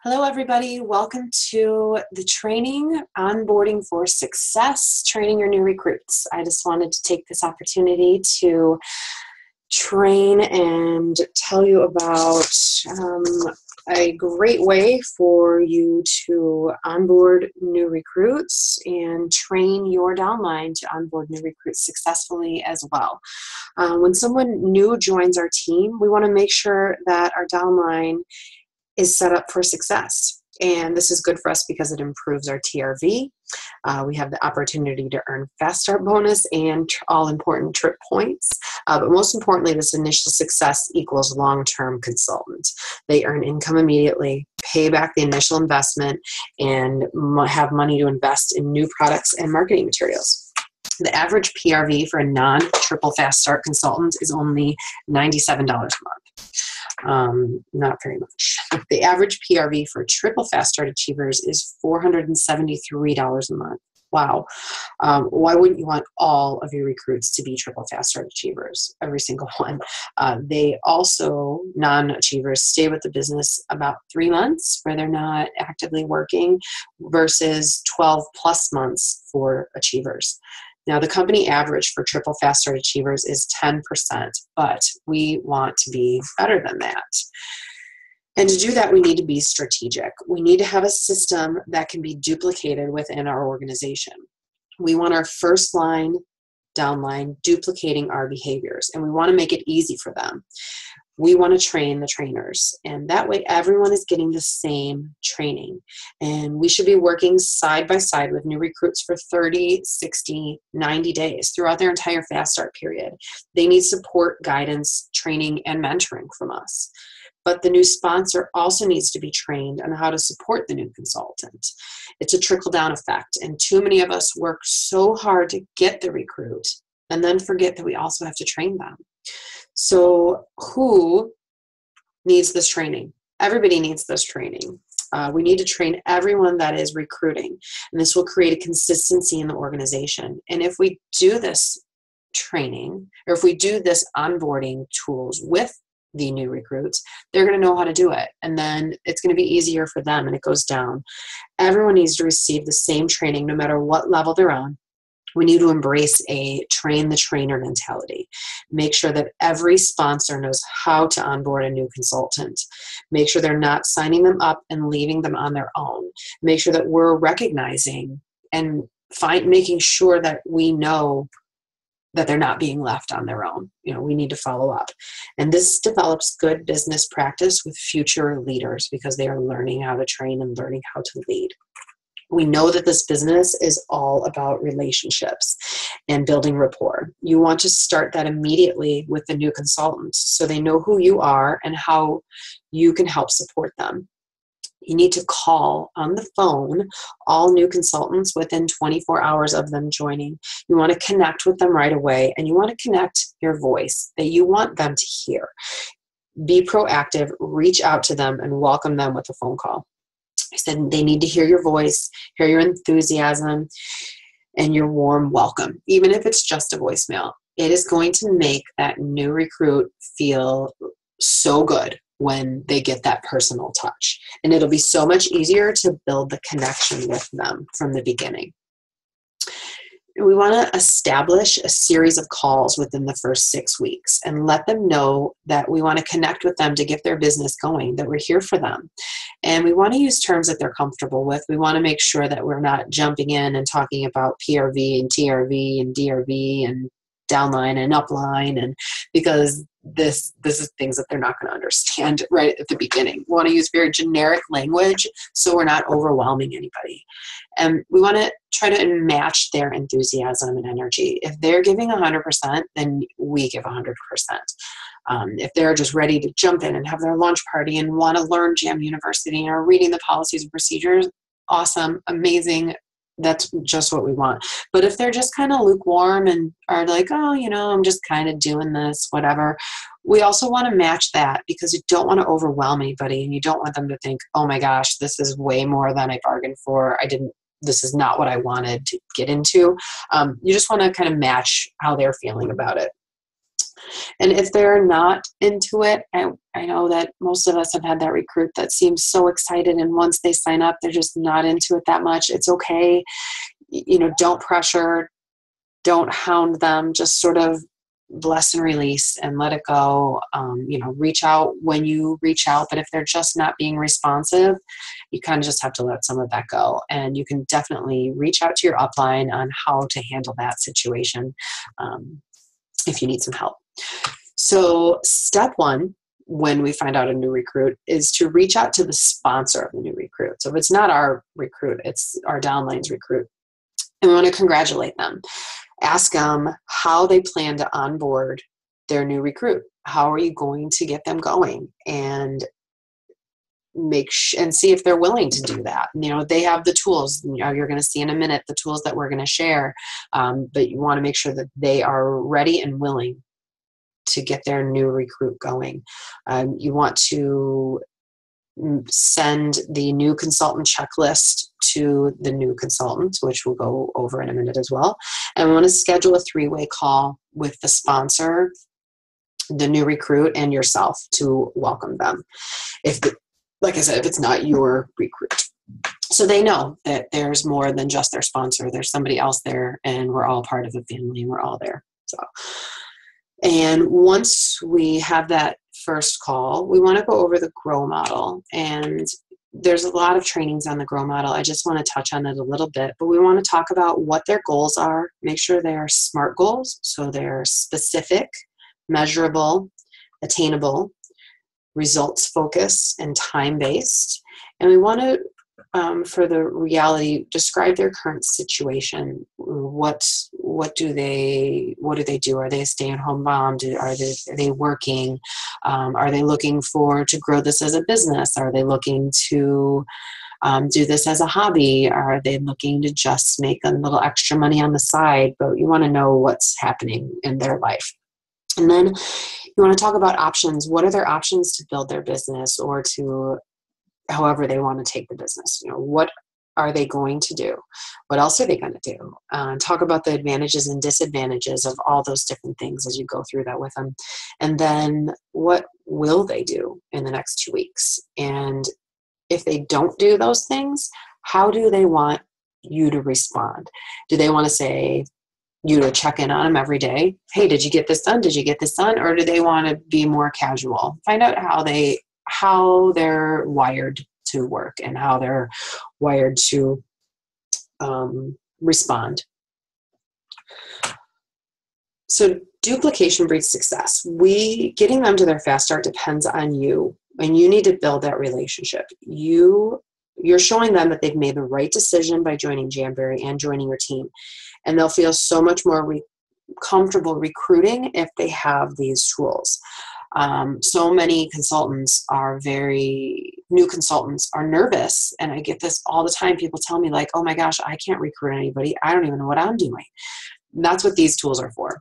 Hello, everybody. Welcome to the training Onboarding for Success, training your new recruits. I just wanted to take this opportunity to train and tell you about a great way for you to onboard new recruits and train your downline to onboard new recruits successfully as well. When someone new joins our team, we want to make sure that our downline is set up for success. And this is good for us because it improves our TRV. We have the opportunity to earn fast start bonus and all important trip points. But most importantly, this initial success equals long-term consultant. They earn income immediately, pay back the initial investment, and have money to invest in new products and marketing materials. The average PRV for a non-triple fast start consultant is only $97 a month. Not very much. The average PRV for triple fast start achievers is $473 a month. Wow. Why wouldn't you want all of your recruits to be triple fast start achievers? Every single one. They also, non-achievers, stay with the business about 3 months where they're not actively working versus 12 plus months for achievers. Now, the company average for triple fast start achievers is 10%, but we want to be better than that. And to do that, we need to be strategic. We need to have a system that can be duplicated within our organization. We want our first line, downline, duplicating our behaviors, and we want to make it easy for them. We want to train the trainers, and that way everyone is getting the same training. And we should be working side by side with new recruits for 30, 60, 90 days throughout their entire fast start period. They need support, guidance, training, and mentoring from us. But the new sponsor also needs to be trained on how to support the new consultant. It's a trickle-down effect, and too many of us work so hard to get the recruit and then forget that we also have to train them. So who needs this training? Everybody needs this training. We need to train everyone that is recruiting, and this will create a consistency in the organization. And if we do this training, or if we do this onboarding tools with the new recruits, they're going to know how to do it. And then it's going to be easier for them, and it goes down. Everyone needs to receive the same training no matter what level they're on. We need to embrace a train the trainer mentality. Make sure that every sponsor knows how to onboard a new consultant. Make sure they're not signing them up and leaving them on their own. Make sure that we're recognizing and making sure that we know that they're not being left on their own. We need to follow up. And this develops good business practice with future leaders because they are learning how to train and learning how to lead. We know that this business is all about relationships and building rapport. You want to start that immediately with the new consultants so they know who you are and how you can help support them. You need to call on the phone all new consultants within 24 hours of them joining. You want to connect with them right away, and you want to connect your voice that you want them to hear. Be proactive, reach out to them, and welcome them with a phone call. I said they need to hear your voice, hear your enthusiasm, and your warm welcome, even if it's just a voicemail. It is going to make that new recruit feel so good when they get that personal touch. And it'll be so much easier to build the connection with them from the beginning. We want to establish a series of calls within the first 6 weeks and let them know that we want to connect with them to get their business going, that we're here for them. And we want to use terms that they're comfortable with. We want to make sure that we're not jumping in and talking about PRV and TRV and DRV and downline and upline, and because this is things that they're not going to understand right at the beginning. We want to use very generic language so we're not overwhelming anybody. And we want to try to match their enthusiasm and energy. If they're giving 100%, then we give 100%. If they're just ready to jump in and have their lunch party and want to learn Jam University or reading the policies and procedures, awesome, amazing. That's just what we want. But if they're just kind of lukewarm and are like, oh, I'm just kind of doing this, whatever, we also want to match that because you don't want to overwhelm anybody and you don't want them to think, oh my gosh, this is way more than I bargained for. This is not what I wanted to get into. You just want to kind of match how they're feeling about it. And if they're not into it, I know that most of us have had that recruit that seems so excited, and once they sign up, they're just not into it that much. It's okay. Don't pressure, don't hound them, just sort of bless and release and let it go. Reach out when you reach out, but if they're just not being responsive, you kind of just have to let some of that go. And you can definitely reach out to your upline on how to handle that situation if you need some help. So step one, when we find out a new recruit, is to reach out to the sponsor of the new recruit. So if it's not our recruit, it's our downline's recruit. And we want to congratulate them. Ask them how they plan to onboard their new recruit. How are you going to get them going? And and see if they're willing to do that. They have the tools. You're going to see in a minute the tools that we're going to share. But you want to make sure that they are ready and willing to get their new recruit going. You want to send the new consultant checklist to the new consultant, which we'll go over in a minute as well. And we want to schedule a 3-way call with the sponsor, the new recruit, and yourself to welcome them. Like I said, if it's not your recruit. So they know that there's more than just their sponsor. There's somebody else there, and we're all part of a family, and we're all there. And once we have that first call, we want to go over the GROW model. And there's a lot of trainings on the GROW model. I just want to touch on it a little bit, but we want to talk about what their goals are. Make sure they're SMART goals. So they're specific, measurable, attainable, results focused, and time-based. And we want to, for the reality, describe their current situation. What do they do? Are they a stay-at-home mom? Are they working? Are they looking to grow this as a business? Are they looking to do this as a hobby? Are they looking to just make a little extra money on the side? But you want to know what's happening in their life. And then you want to talk about options. What are their options to build their business, or to however they want to take the business? What are they going to do? What else are they going to do? Talk about the advantages and disadvantages of all those different things as you go through that with them. And then what will they do in the next 2 weeks? And if they don't do those things, how do they want you to respond? Do they want to say, you to check in on them every day? Hey, did you get this done? Did you get this done? Or do they want to be more casual? Find out how they're wired to work and how they're wired to respond. So duplication breeds success. Getting them to their fast start depends on you, and you need to build that relationship. You're showing them that they've made the right decision by joining Jamberry and joining your team. And they'll feel so much more comfortable recruiting if they have these tools. So many new consultants are nervous. And I get this all the time. People tell me like, oh my gosh, I can't recruit anybody. I don't even know what I'm doing. And that's what these tools are for.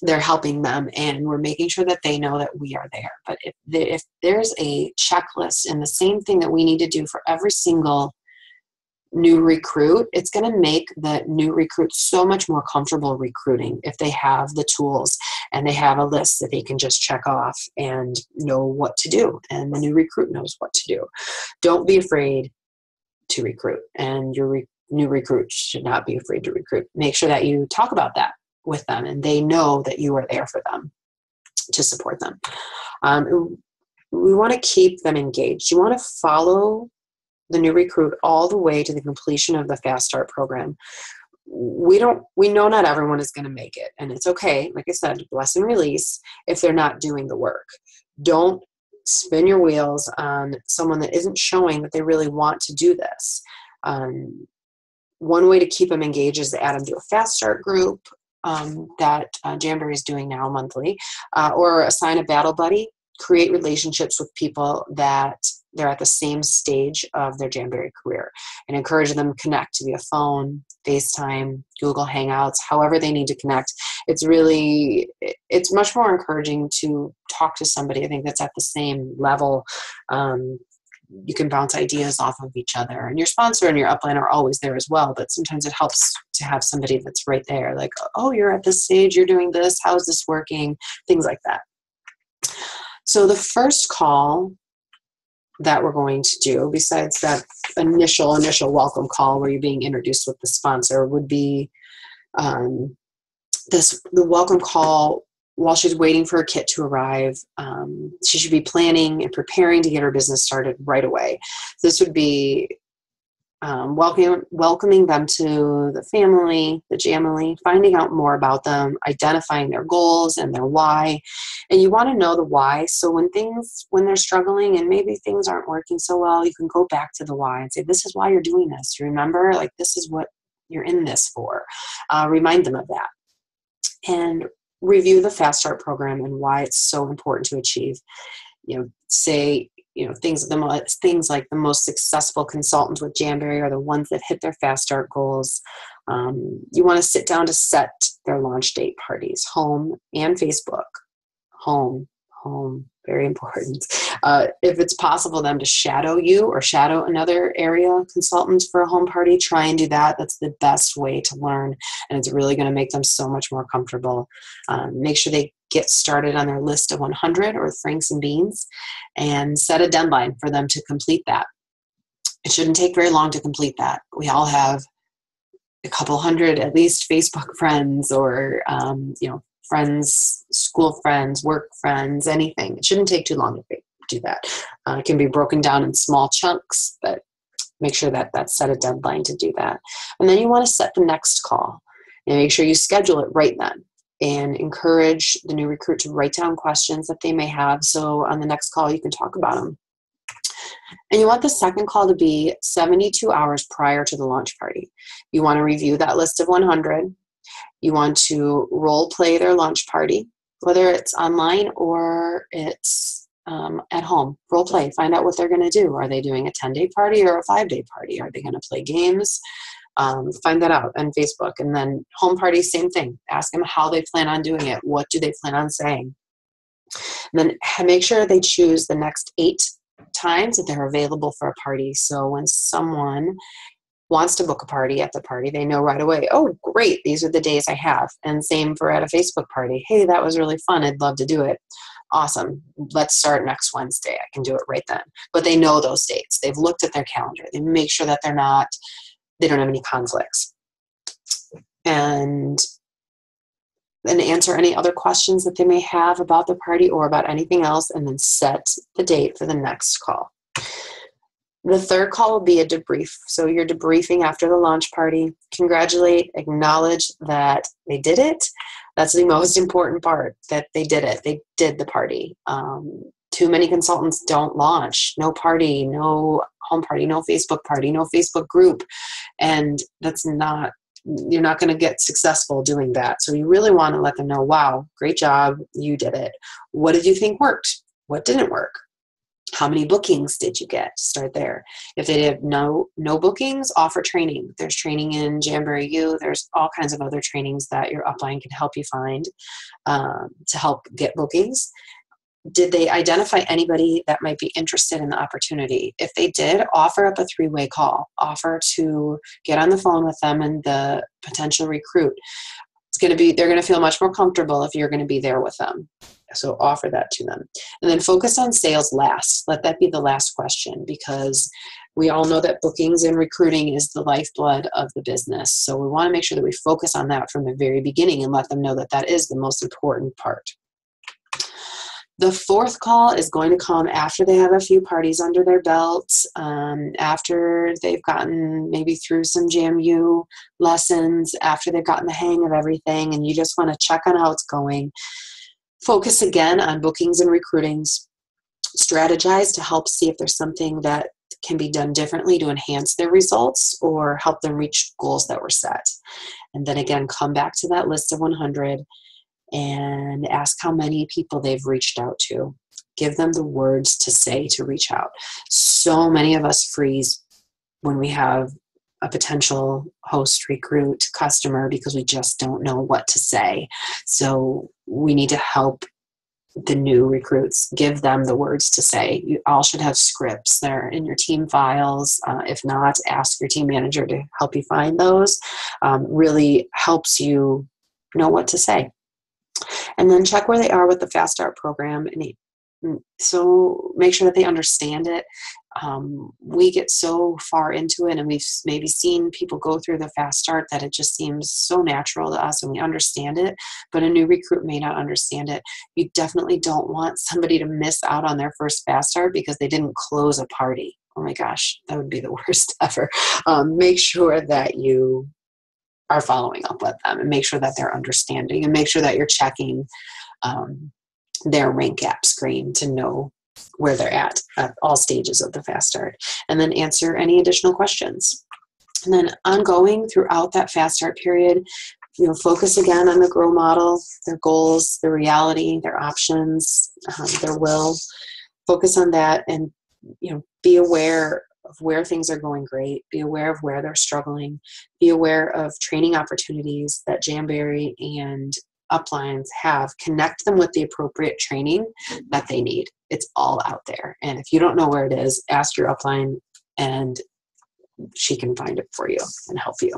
They're helping them, and we're making sure that they know that we are there. But if there's a checklist and the same thing that we need to do for every single new recruit, it's going to make the new recruit so much more comfortable recruiting if they have the tools and they have a list that they can just check off and know what to do, and the new recruit knows what to do. Don't be afraid to recruit, and your new recruit should not be afraid to recruit. Make sure that you talk about that with them and they know that you are there for them to support them. We want to keep them engaged. You want to follow the new recruit all the way to the completion of the Fast Start program. We know not everyone is going to make it, and it's okay. Like I said, bless and release if they're not doing the work. Don't spin your wheels on someone that isn't showing that they really want to do this. One way to keep them engaged is to add them to a Fast Start group that Jamberry is doing now monthly, or assign a battle buddy. Create relationships with people that they're at the same stage of their Jamberry career, and encourage them to connect via phone, FaceTime, Google Hangouts, however they need to connect. It's much more encouraging to talk to somebody, I think, that's at the same level. You can bounce ideas off of each other, and your sponsor and your upline are always there as well, but sometimes it helps to have somebody that's right there, like, oh, you're at this stage, you're doing this, how's this working, things like that. So the first call that we're going to do, besides that initial welcome call where you're being introduced with the sponsor, would be the welcome call while she's waiting for her kit to arrive. She should be planning and preparing to get her business started right away. This would be welcoming them to the family, the Jamily, finding out more about them, identifying their goals and their why. And you want to know the why. So when they're struggling and maybe things aren't working so well, you can go back to the why and say, this is why you're doing this. You remember, like, this is what you're in this for. Remind them of that. And review the Fast Start program and why it's so important to achieve. Say, things like the most successful consultants with Jamberry are the ones that hit their Fast Start goals. You want to sit down to set their launch date parties, home and Facebook. Home, very important. If it's possible for them to shadow you or shadow another area consultant for a home party, try and do that. That's the best way to learn, and it's really going to make them so much more comfortable. Make sure they get started on their list of 100 or Franks and Beans, and set a deadline for them to complete that. It shouldn't take very long to complete that. We all have a couple hundred, at least, Facebook friends or, friends, school friends, work friends, anything. It shouldn't take too long to do that. It can be broken down in small chunks, but make sure that that's set a deadline to do that. And then you want to set the next call and make sure you schedule it right then, and encourage the new recruit to write down questions that they may have. So on the next call, you can talk about them. And you want the second call to be 72 hours prior to the launch party. You want to review that list of 100. You want to role play their launch party, whether it's online or it's at home. Role play, find out what they're going to do. Are they doing a 10-day party or a 5-day party? Are they going to play games? Find that out on Facebook. And then home party, same thing. Ask them how they plan on doing it. What do they plan on saying? And then make sure they choose the next 8 times that they're available for a party. So when someone wants to book a party at the party, they know right away, oh, great, these are the days I have. And same for at a Facebook party. Hey, that was really fun. I'd love to do it. Awesome. Let's start next Wednesday. I can do it right then. But they know those dates. They've looked at their calendar. They make sure that they don't have any conflicts. And then answer any other questions that they may have about the party or about anything else, and then set the date for the next call. The third call will be a debrief. So you're debriefing after the launch party. Congratulate, acknowledge that they did it. That's the most important part, that they did it. They did the party. Too many consultants don't launch. No party, no home party, no Facebook party, no Facebook group. And you're not going to get successful doing that. So you really want to let them know, wow, great job, you did it. What did you think worked? What didn't work? How many bookings did you get? Start there. If they have no bookings, offer training. There's training in Jamberry U. There's all kinds of other trainings that your upline can help you find to help get bookings. Did they identify anybody that might be interested in the opportunity? If they did, offer up a 3-way call. Offer to get on the phone with them and the potential recruit. They're going to feel much more comfortable if you're going to be there with them. So offer that to them. And then focus on sales last. Let that be the last question, because we all know that bookings and recruiting is the lifeblood of the business. So we want to make sure that we focus on that from the very beginning and let them know that that is the most important part. The fourth call is going to come after they have a few parties under their belts, after they've gotten maybe through some JMU lessons, after they've gotten the hang of everything, and you just want to check on how it's going. Focus again on bookings and recruitings. Strategize to help see if there's something that can be done differently to enhance their results or help them reach goals that were set. And then again, come back to that list of 100 and ask how many people they've reached out to. Give them the words to say to reach out. So many of us freeze when we have a potential host, recruit, customer, because we just don't know what to say. So we need to help the new recruits. Give them the words to say. You all should have scripts. They're in your team files. If not, ask your team manager to help you find those. Really helps you know what to say. And then check where they are with the Fast Start program. And so make sure that they understand it. We get so far into it, and we've maybe seen people go through the Fast Start that it just seems so natural to us and we understand it, but a new recruit may not understand it. You definitely don't want somebody to miss out on their first Fast Start because they didn't close a party. Oh my gosh, that would be the worst ever. Make sure that you are following up with them and make sure that they're understanding, and make sure that you're checking their rank gap screen to know where they're at all stages of the Fast Start, and then answer any additional questions. And then ongoing throughout that Fast Start period, focus again on the GROW model, their goals, their reality, their options, their will. Focus on that, and be aware of where things are going great. Be aware of where they're struggling. Be aware of training opportunities that Jamberry and uplines have. Connect them with the appropriate training that they need. It's all out there. And if you don't know where it is, ask your upline and she can find it for you and help you.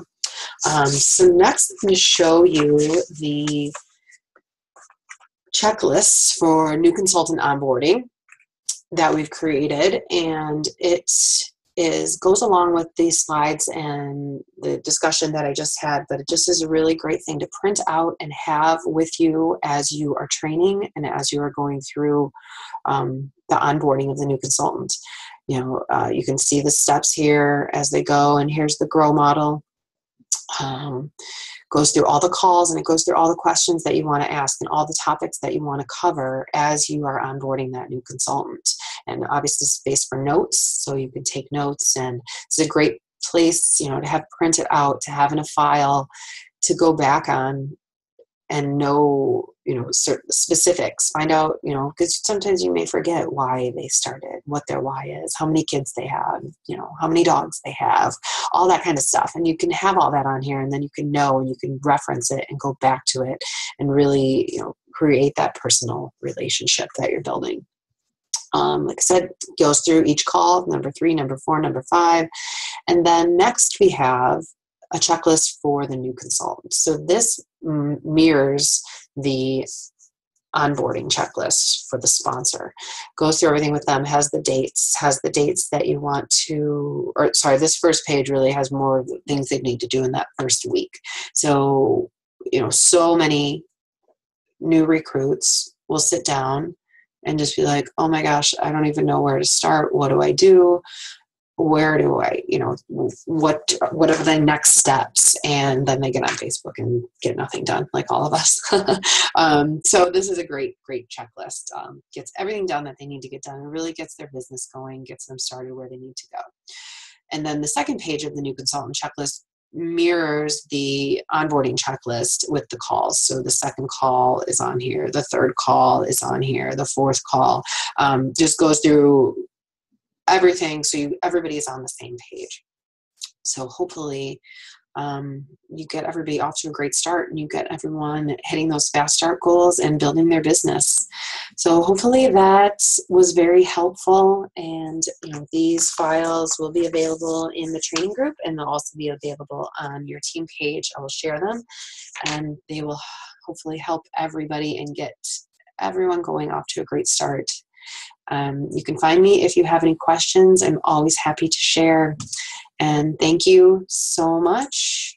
So next I'm going to show you the checklists for new consultant onboarding that we've created, and it goes along with these slides and the discussion that I just had, but it just is a really great thing to print out and have with you as you are training and as you are going through the onboarding of the new consultant. You can see the steps here as they go, and here's the GROW model. Goes through all the calls, and it goes through all the questions that you want to ask and all the topics that you want to cover as you are onboarding that new consultant. And obviously space for notes, so you can take notes, and it's a great place, to have printed out, to have in a file, to go back on and know, certain specifics. Find out, because sometimes you may forget why they started, what their why is, how many kids they have, how many dogs they have, all that kind of stuff. And you can have all that on here, and then you can know, and you can reference it and go back to it and really, create that personal relationship that you're building. Like I said, goes through each call, number 3, number 4, number 5. And then next we have a checklist for the new consultant. So this mirrors the onboarding checklist for the sponsor. Goes through everything with them, has the dates that you want to, this first page really has more of the things they need to do in that first week. So, so many new recruits will sit down and just be like, oh my gosh, I don't even know where to start. What do I do? Where do I, what are the next steps? And then they get on Facebook and get nothing done, like all of us. So this is a great checklist. Gets everything done that they need to get done. It really gets their business going, gets them started where they need to go. And then the second page of the new consultant checklist mirrors the onboarding checklist with the calls. So the second call is on here. The third call is on here. The fourth call just goes through everything, so everybody is on the same page. So hopefully you get everybody off to a great start, and you get everyone hitting those Fast Start goals and building their business. So hopefully that was very helpful, and these files will be available in the training group, and they'll also be available on your team page. I will share them, and they will hopefully help everybody and get everyone going off to a great start. You can find me if you have any questions. I'm always happy to share. And thank you so much.